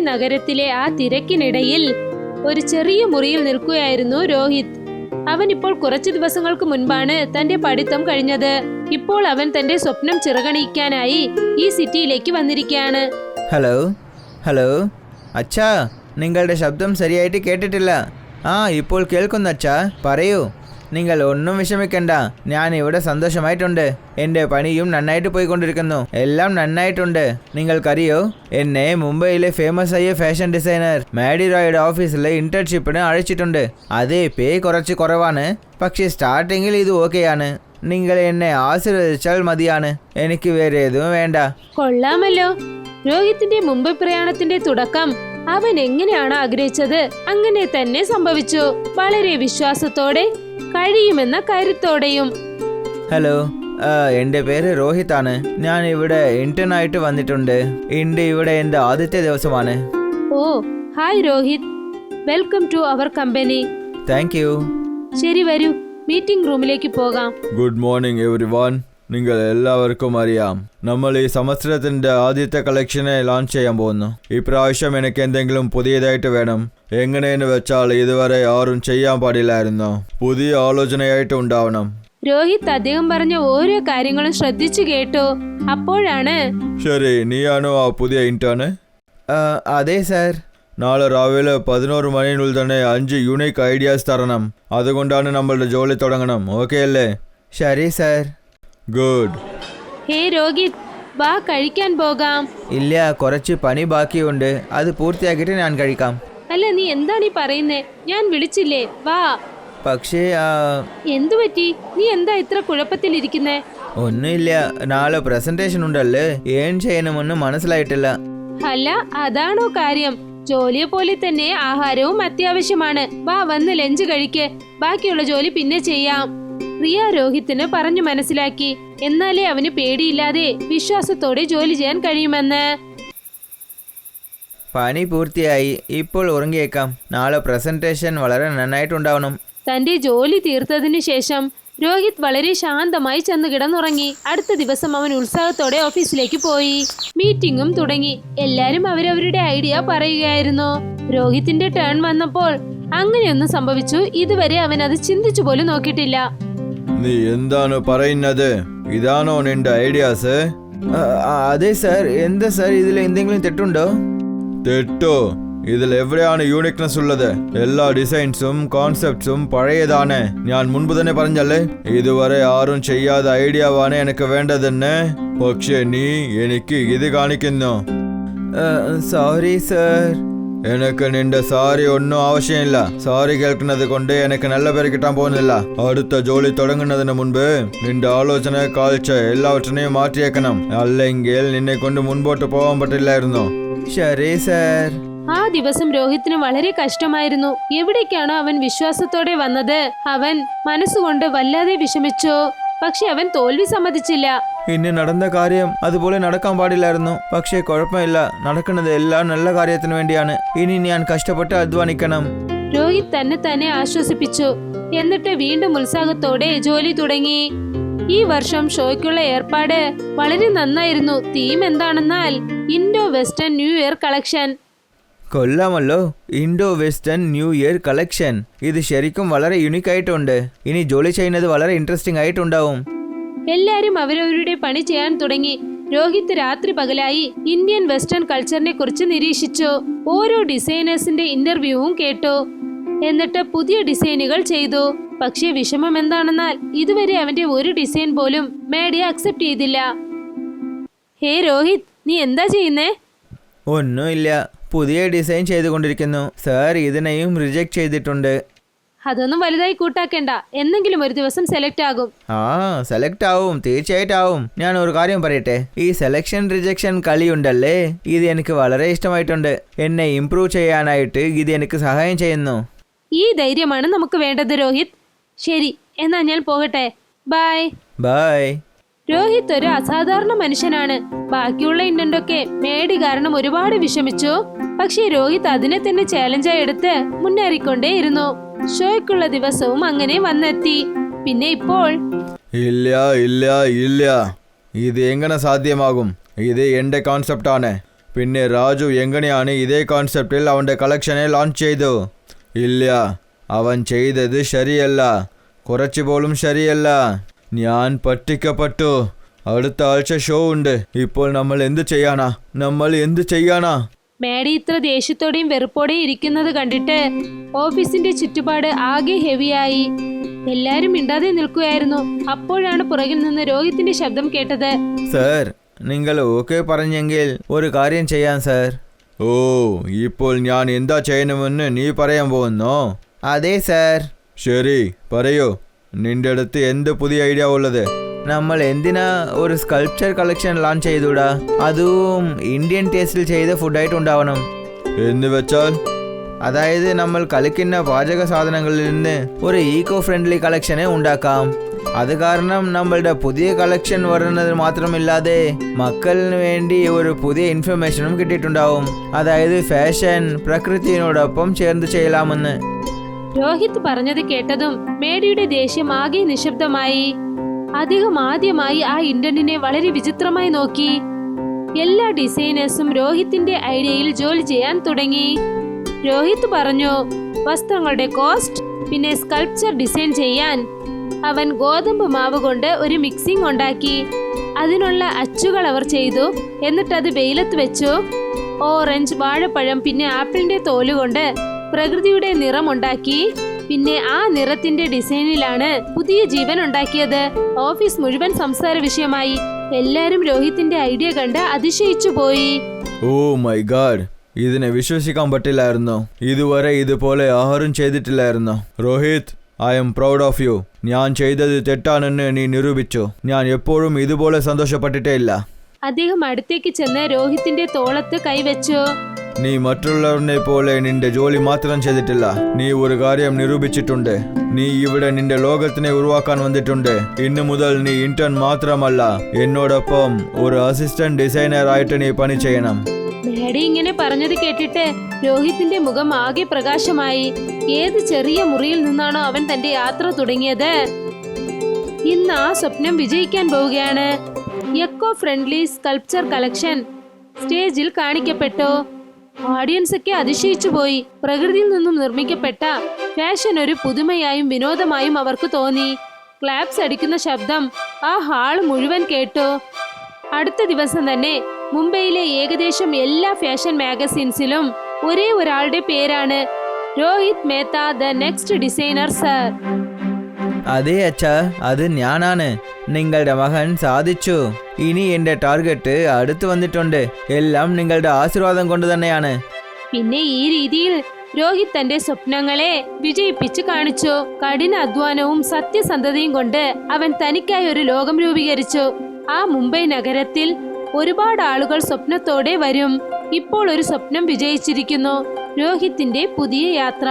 നഗരത്തിലെ ആ തിരക്കിനിടയിൽ ഒരു ചെറിയ മുറിയിൽ നിൽക്കുകയായിരുന്നു രോഹിത്. അവൻ ഇപ്പോൾ കുറച്ചു ദിവസങ്ങൾക്ക് മുൻപാണ് തന്റെ പഠിത്തം കഴിഞ്ഞത്. ഇപ്പോൾ അവൻ തന്റെ സ്വപ്നം ചിറകണിക്കാനായി ഈ സിറ്റിയിലേക്ക് വന്നിരിക്കുകയാണ്. ഹലോ ഹലോ അച്ഛാ, നിങ്ങളുടെ ശബ്ദം ശരിയായിട്ട് കേട്ടിട്ടില്ല. ഇപ്പോൾ കേൾക്കുന്നു അച്ഛാ, പറയൂ. നിങ്ങൾ ഒന്നും വിഷമിക്കണ്ട, ഞാൻ ഇവിടെ സന്തോഷമായിട്ടുണ്ട്. എൻ്റെ പണിയും നന്നായിട്ട് പോയിക്കൊണ്ടിരിക്കുന്നു. എല്ലാം നന്നായിട്ടുണ്ട്. നിങ്ങൾക്കറിയോ, എന്നെ മുംബൈയിലെ ഫേമസ് ആയ ഫാഷൻ ഡിസൈനർ മാഡി റോയുടെ ഓഫീസിലെ ഇന്റേൺഷിപ്പിന് അയച്ചിട്ടുണ്ട്. അതേ പേ കുറച്ച് കുറവാണ്, പക്ഷേ സ്റ്റാർട്ടിങ്ങിൽ ഇത് ഓക്കെയാണ്. നിങ്ങൾ എന്നെ ആശീർവദിച്ചാൽ മതിയാണ്. എനിക്ക് വേറെ ഏതും വേണ്ട. കൊള്ളാമല്ലോ. രോഹിത്തിന്റെ മുംബൈ പ്രയാണത്തിന്റെ തുടക്കം അവൻ എങ്ങനെയാണ് ആഗ്രഹിച്ചത് അങ്ങനെ തന്നെ സംഭവിച്ചു. വളരെ വിശ്വാസത്തോടെ, കഴിയുമെന്ന കരുത്തോടെയും. ഹലോ, എൻ്റെ പേര് രോഹിത് ആണ്. ഞാൻ ഇവിടെ ഇന്റേൺ ആയിട്ട് വന്നിട്ടുണ്ട്. ഇവിടെ എൻ്റെ ആദ്യത്തെ ദിവസമാണ്. ഓ, hi Rohit, welcome to our company. Thank you. ശരി, വരൂ, മീറ്റിംഗ് റൂമിലേക്ക് പോകാം. Good morning everyone. നിങ്ങൾ എല്ലാവർക്കും അറിയാം, നമ്മൾ ഈ സംവത്സരത്തിന്റെ ആദ്യത്തെ കളക്ഷനെ ലോഞ്ച് ചെയ്യാൻ പോകുന്നു. ഇപ്രാവശ്യം എനിക്ക് എന്തെങ്കിലും പുതിയതായിട്ട് വേണം. എങ്ങനെയെന്ന് വെച്ചാൽ ഇതുവരെ ആരും ചെയ്യാൻ പാടില്ലായിരുന്നു. പുതിയ ആലോചനയായിട്ട് ഉണ്ടാവണം. രോഹിത് അദ്ദേഹം പറഞ്ഞ ഓരോ കാര്യങ്ങളും ശ്രദ്ധിച്ചു കേട്ടു. അപ്പോഴാണ്, ശരി, നീയാണോ ആ പുതിയ ഇന്റേൺ? അതെ സാർ. നാളെ രാവിലെ 11 മണിനുള്ളിൽ തന്നെ 5 യൂണിക് ഐഡിയാസ് തരണം. അതുകൊണ്ടാണ് നമ്മളുടെ ജോലി തുടങ്ങണം. ഓക്കെ അല്ലേ? ശരി സാർ. ഗുഡ്. ഹേ രോഹിത്, വാ, കഴിക്കാൻ പോകാം. ഇല്ല, കുറച്ച് പണി ബാക്കിയുണ്ട്. അത് പൂർത്തിയാക്കിയിട്ട് ഞാൻ കഴിക്കാം. അല്ല, നീ എന്താണ് ഈ പറയുന്നേ? ഞാൻ വിളിച്ചില്ലേ, വാ. പക്ഷേ എന്തു പറ്റി? നീ എന്താ ഇത്ര കുഴപ്പത്തിലിരിക്കുന്നേ? ഒന്നുമില്ല, നാളെ പ്രസന്റേഷൻ ഉണ്ടല്ലേ, ഏൺ ചെയ്യണമെന്ന് മനസ്സിലായിട്ടില്ല. അല്ല, അതാണോ കാര്യം? ജോലിയെ പോലെ തന്നെ ആഹാരവും അത്യാവശ്യമാണ്. വാ, വന്ന് ലഞ്ച് കഴിക്ക്. ബാക്കിയുള്ള ജോലി പിന്നെ ചെയ്യാം. റിയ രോഹിത്തിന് പറഞ്ഞു മനസ്സിലാക്കി. എന്നാലേ അവന് പേടിയില്ലാതെ വിശ്വാസത്തോടെ ജോലി ചെയ്യാൻ കഴിയുമെന്ന്. പണി പൂർത്തിയായി, ഇപ്പോൾ ഉറങ്ങിയേക്കാം. നാളെ പ്രസന്റേഷൻ വളരെ നന്നായിട്ടുണ്ടാവണം. തന്റെ ജോലി തീർത്തതിനു ശേഷം രോഹിത് വളരെ ശാന്തമായി ചെന്ന് കിടന്നുറങ്ങി. അടുത്ത ദിവസം അവൻ ഉത്സാഹത്തോടെ ഓഫീസിലേക്ക് പോയി. മീറ്റിംഗും തുടങ്ങി. എല്ലാരും അവരവരുടെ ഐഡിയ പറയുകയായിരുന്നു. രോഹിത്തിന്റെ ടേൺ വന്നപ്പോൾ അങ്ങനെയൊന്നും സംഭവിച്ചു. ഇതുവരെ അവൻ അത് ചിന്തിച്ചു പോലും നോക്കിയിട്ടില്ല. നീ എന്താണ് പറയുന്നത്? ഇതാണോ നിന്റെ ഐഡിയാസ്? അതെ സാർ. എന്താ സാർ, ഇതിൽ എന്തെങ്കിലും തെറ്റുണ്ടോ? തെറ്റോ? ഇതിൽ എവിടെയാണ് യൂണിക്നെസ് ഉള്ളത്? എല്ലാ ഡിസൈൻസും കോൺസെപ്റ്റ്സും പഴയതാണ്. ഞാൻ മുൻപ് തന്നെ പറഞ്ഞല്ലേ, ഇതുവരെ ആരും ചെയ്യാത്ത ഐഡിയാവാണ് എനിക്ക് വേണ്ടതെന്ന്. പക്ഷെ നീ എനിക്ക് ഇത് കാണിക്കുന്നു. Sorry sir. എനിക്ക് നിന്റെ സാരി ഒന്നും ആവശ്യമില്ല. സാരി കേൾക്കുന്നത് കൊണ്ട് എനിക്ക് നല്ല പേര് കിട്ടാൻ പോകുന്നില്ല. അടുത്ത ജോലി തുടങ്ങുന്നതിന് മുൻപ് നിന്റെ ആലോചന കാഴ്ച എല്ലാവற்றிനെയും മാറ്റിയേക്കണം. അല്ലെങ്കിൽ നിന്നെ കൊണ്ട് മുൻപോട്ട് പോകാൻ പറ്റില്ലായിരുന്നു. ശരി സാർ. ആ ദിവസം രോഹിത്തിന് വളരെ കഷ്ടമായിരുന്നു. എവിടേക്കാണ് അവൻ വിശ്വാസത്തോടെ വന്നത്? അവൻ മനസ്സുകൊണ്ട് വല്ലാതെ വിഷമിച്ചു. പക്ഷെ അവൻ തോൽവി സമ്മതിച്ചില്ല. ഇനി നടന്ന കാര്യം അതുപോലെ നടക്കാൻ പാടില്ലായിരുന്നു. പക്ഷേ കുഴപ്പമില്ല, നടക്കുന്നത് എല്ലാം നല്ല കാര്യത്തിന് വേണ്ടിയാണ്. ഇനി ഞാൻ കഷ്ടപ്പെട്ട് അധ്വാനിക്കണം. രോഹിത് തന്നെ ആശ്വസിപ്പിച്ചു. എന്നിട്ട് വീണ്ടും ഉത്സാഹത്തോടെ ജോലി തുടങ്ങി. ഈ വർഷം ഷോയ്ക്കുള്ള ഏർപ്പാട് വളരെ നന്നായിരുന്നു. തീം എന്താണെന്നാൽ Indo western new year collection. കൊള്ളാമല്ലോ, Indo western new year collection. ഇത് ശരിക്കും വളരെ യുണീക്ക് ആയിട്ടുണ്ട്. ഇനി ജോലി ചെയ്യുന്നത് വളരെ ഇൻട്രസ്റ്റിംഗ് ആയിട്ടുണ്ടാവും. എല്ലാരും അവരവരുടെ പണി ചെയ്യാൻ തുടങ്ങി. രോഹിത് രാത്രി പകലായി ഇന്ത്യൻ വെസ്റ്റേൺ കൾച്ചറിനെ കുറിച്ച് നിരീക്ഷിച്ചു. ഓരോ ഡിസൈനേഴ്സിന്റെ ഇന്റർവ്യൂവും കേട്ടു. എന്നിട്ട് പുതിയ ഡിസൈനുകൾ ചെയ്തു. പക്ഷേ വിഷമം എന്താണെന്നാൽ ഇതുവരെ അവന്റെ ഒരു ഡിസൈൻ പോലും മേഡി അക്സെപ്റ്റ് ചെയ്തില്ല. ഹേ രോഹിത്, നീ എന്താ ചെയ്യുന്നേ? ഒന്നുമില്ല, പുതിയ ഡിസൈൻ ചെയ്തുകൊണ്ടിരിക്കുന്നു. സാർ ഇതിനെയും റിജക്ട് ചെയ്തിട്ടുണ്ട്. അതൊന്നും വലുതായി കൂട്ടാക്കേണ്ട. എന്നെങ്കിലും ഒരു ദിവസം സെലക്ട് ആകും. സെലക്ട് ആവും, തീർച്ചയായിട്ടും ആവും. ഞാൻ ഒരു കാര്യം പറയട്ടെ, ഈ സെലക്ഷൻ റിജക്ഷൻ കളിയുണ്ടല്ലേ, ഇത് എനിക്ക് വളരെ ഇഷ്ടമായിട്ടുണ്ട്. എന്നെ ഇംപ്രൂവ് ചെയ്യാനായിട്ട് ഇത് എനിക്ക് സഹായം ചെയ്യുന്നു. ഈ ധൈര്യമാണ് നമുക്ക് വേണ്ടത് രോഹിത്. ശരി, എന്നാ ഞാൻ പോകട്ടെ. ബൈ. ബൈ. രോഹിത് ഒരു അസാധാരണ മനുഷ്യനാണ്. ബാക്കിയുള്ള ഇന്റന്റൊക്കെ മേടി കാരണം ഒരുപാട് വിഷമിച്ചു. പക്ഷേ രോഹിത് അതിനെ തന്നെ ചാലഞ്ചായി എടുത്ത് മുന്നേറിക്കൊണ്ടേയിരുന്നു. ഷോയ്ക്കുള്ള ദിവസവും അങ്ങനെ വന്നെത്തി. പിന്നെ ഇപ്പോൾ ഇല്ല, ഇത് എങ്ങനെ സാധ്യമാകും? ഇത് എന്റെ കോൺസെപ്റ്റ് ആണ്. പിന്നെ രാജു എങ്ങനെയാണ് ഇതേ കോൺസെപ്റ്റിൽ അവൻ്റെ കളക്ഷനെ ലോഞ്ച് ചെയ്തു? ഇല്ല, അവൻ ചെയ്തത് ശരിയല്ല, കുറച്ചു പോലും ശരിയല്ല. ഞാൻ പറ്റിക്കപ്പെട്ടു. അടുത്ത ആഴ്ച ഷോ ഉണ്ട്. ഇപ്പോൾ നമ്മൾ എന്ത് ചെയ്യാനാ? മാഡി ഇത്ര ദേഷ്യത്തോടെയും വെറുപ്പോടെയും ഇരിക്കുന്നത് കണ്ടിട്ട് ഓഫീസിന്റെ ചുറ്റുപാട് ആകെ ഹെവിയായി. എല്ലാരും മിണ്ടാതെ നിൽക്കുകയായിരുന്നു. അപ്പോഴാണ് പുറകിൽ നിന്ന് രോഹിത്തിന്റെ ശബ്ദം കേട്ടത്. സർ, നിങ്ങൾ ഓക്കെ പറഞ്ഞെങ്കിൽ ഒരു കാര്യം ചെയ്യാം സർ. ഓ, ഇപ്പോൾ ഞാൻ എന്താ ചെയ്യണമെന്ന് നീ പറയാൻ പോകുന്നോ? അതെ സർ. ശരി, പറയൂ. നിന്റെ അടുത്ത് എന്ത് പുതിയ ഐഡിയ ഉള്ളത്? നമ്മൾ എന്തിനാ ഒരു സ്കൾപ്ചർ കളക്ഷൻ ലോഞ്ച് ചെയ്തൂടാ? അതും ഇന്ത്യൻ ടേസ്റ്റിൽ ചെയ്ത ഫുഡായിട്ടുണ്ടാവണം. എന്ന് വെച്ചാൽ? അതായത് നമ്മൾ കളിക്കുന്ന പാചക സാധനങ്ങളിൽ നിന്ന് ഒരു ഈക്കോ ഫ്രണ്ട്ലി കളക്ഷനെ ഉണ്ടാക്കാം. അത് കാരണം നമ്മളുടെ പുതിയ കളക്ഷൻ വരുന്നത് മാത്രമില്ലാതെ മക്കളിന് വേണ്ടി ഒരു പുതിയ ഇൻഫർമേഷനും കിട്ടിയിട്ടുണ്ടാവും. അതായത് ഫാഷൻ പ്രകൃതിയോടൊപ്പം ചേർന്ന് ചെയ്യലാമെന്ന്. രോഹിത് പറഞ്ഞത് കേട്ടതും മേഡിയുടെ ദേഷ്യം ആകെ നിശബ്ദമായി. അദ്ദേഹം ആദ്യമായി ആ ഇന്റർനെറ്റിനെ വളരെ വിചിത്രമായി നോക്കി. എല്ലാ ഡിസൈനേഴ്സും രോഹിത്തിന്റെ ഐഡിയയിൽ ജോലി ചെയ്യാൻ തുടങ്ങി. രോഹിത് പറഞ്ഞു, വസ്ത്രങ്ങളുടെ കോസ്റ്റ്, പിന്നെ സ്കൾപ്ചർ ഡിസൈൻ ചെയ്യാൻ. അവൻ ഗോതമ്പ് മാവ് കൊണ്ട് ഒരു മിക്സിംഗ് ഉണ്ടാക്കി. അതിനുള്ള അച്ചുകൾ അവർ ചെയ്തു. എന്നിട്ടത് വെയിലത്ത് വെച്ചു. ഓറഞ്ച്, വാഴപ്പഴം, പിന്നെ ആപ്പിളിന്റെ തോലുകൊണ്ട് പ്രകൃതിയുടെ നിറം ഉണ്ടാക്കി. പിന്നെ ആ നിറത്തിന്റെ ഡിസൈനിലാണ് പുതിയ ജീവൻ ഉണ്ടാക്കിയത്. ഓഫീസ് മുഴുവൻ സംസാര വിഷയമായി. എല്ലാരും രോഹിത്തിന്റെ ഐഡിയ കണ്ട് അതിശയിച്ചു പോയി. ഓ മൈ ഗാഡ്, ഇതിനെ വിശ്വസിക്കാൻ പറ്റില്ലായിരുന്നു. ഇതുവരെ ഇതുപോലെ ആഹാരം ചെയ്തിട്ടില്ലായിരുന്നു. Rohit, I'm proud of you. ഞാൻ ചെയ്തത് തെറ്റാണെന്ന് നീ നിരൂപിച്ചു. ഞാൻ എപ്പോഴും ഇതുപോലെ സന്തോഷപ്പെട്ടിട്ടേ ഇല്ല. അദ്ദേഹം അടുത്തേക്ക് ചെന്ന് രോഹിത്തിന്റെ തോളത്ത് കൈവച്ചു. നീ മറ്റുള്ളവരെ പോലെ നിന്റെ ജോലി മാത്രം ചെയ്തിട്ടില്ല, നീ ഒരു കാര്യം നിരൂപിച്ചിട്ടുണ്ട്. നീ ഇവിടെ നിന്റെ ലോകത്തിനെ ഉരുവാക്കാൻ വന്നിട്ടുണ്ട്. ഇന്നു മുതൽ നീ ഇന്റേൺ മാത്രമല്ല, എന്നോടൊപ്പം ഒരു അസിസ്റ്റന്റ് ഡിസൈനർ ആയിട്ട് നീ പണി ചെയ്യണം. മാഡി ഇങ്ങനെ പറഞ്ഞത് കേട്ടിട്ട് രോഹിത്തിന്റെ മുഖം ആകെ പ്രകാശമായി. ഏത് ചെറിയ മുറിയിൽ നിന്നാണോ അവൻ തന്റെ യാത്ര തുടങ്ങിയത്, ഇന്ന് ആ സ്വപ്നം വിജയിക്കാൻ പോവുകയാണ്. എക്കോ ഫ്രണ്ട്ലി സ്കൾപ്ചർ കളക്ഷൻ സ്റ്റേജിൽ കാണിക്കപ്പെട്ടു. ഓഡിയൻസ് ഒക്കെ അതിശയിച്ചു പോയി. പ്രകൃതിയിൽ നിന്നും നിർമ്മിക്കപ്പെട്ട ഫാഷൻ ഒരു പുതുമയായും വിനോദമായും അവർക്ക് തോന്നി. ക്ലാപ്സ് അടിക്കുന്ന ശബ്ദം ആ ഹാൾ മുഴുവൻ കേട്ടു. അടുത്ത ദിവസം തന്നെ മുംബൈയിലെ ഏകദേശം എല്ലാ ഫാഷൻ മാഗസിൻസിലും ഒരേ ഒരാളുടെ പേരാണ്, Rohit Mehta, the next designer sir. അതെ അച്ഛാ, അത് ഞാനാണ്. നിങ്ങളുടെ മകൻ സാധിച്ചു. ഇനി എൻ്റെ ടാർഗറ്റ് അടുത്ത് വന്നിട്ടുണ്ട്. എല്ലാം നിങ്ങളുടെ ആശീർവാദം കൊണ്ട് തന്നെയാണ്. പിന്നെ ഈ രീതിയിൽ രോഹിത് തന്റെ സ്വപ്നങ്ങളെ വിജയിപ്പിച്ച് കാണിച്ചു. കഠിന അധ്വാനവും സത്യസന്ധതയും കൊണ്ട് അവൻ തനിക്കായി ഒരു ലോകം രൂപീകരിച്ചു. ആ മുംബൈ നഗരത്തിൽ ഒരുപാട് ആളുകൾ സ്വപ്നത്തോടെ വരും. ഇപ്പോൾ ഒരു സ്വപ്നം വിജയിച്ചിരിക്കുന്നു, രോഹിത്തിന്റെ പുതിയ യാത്ര.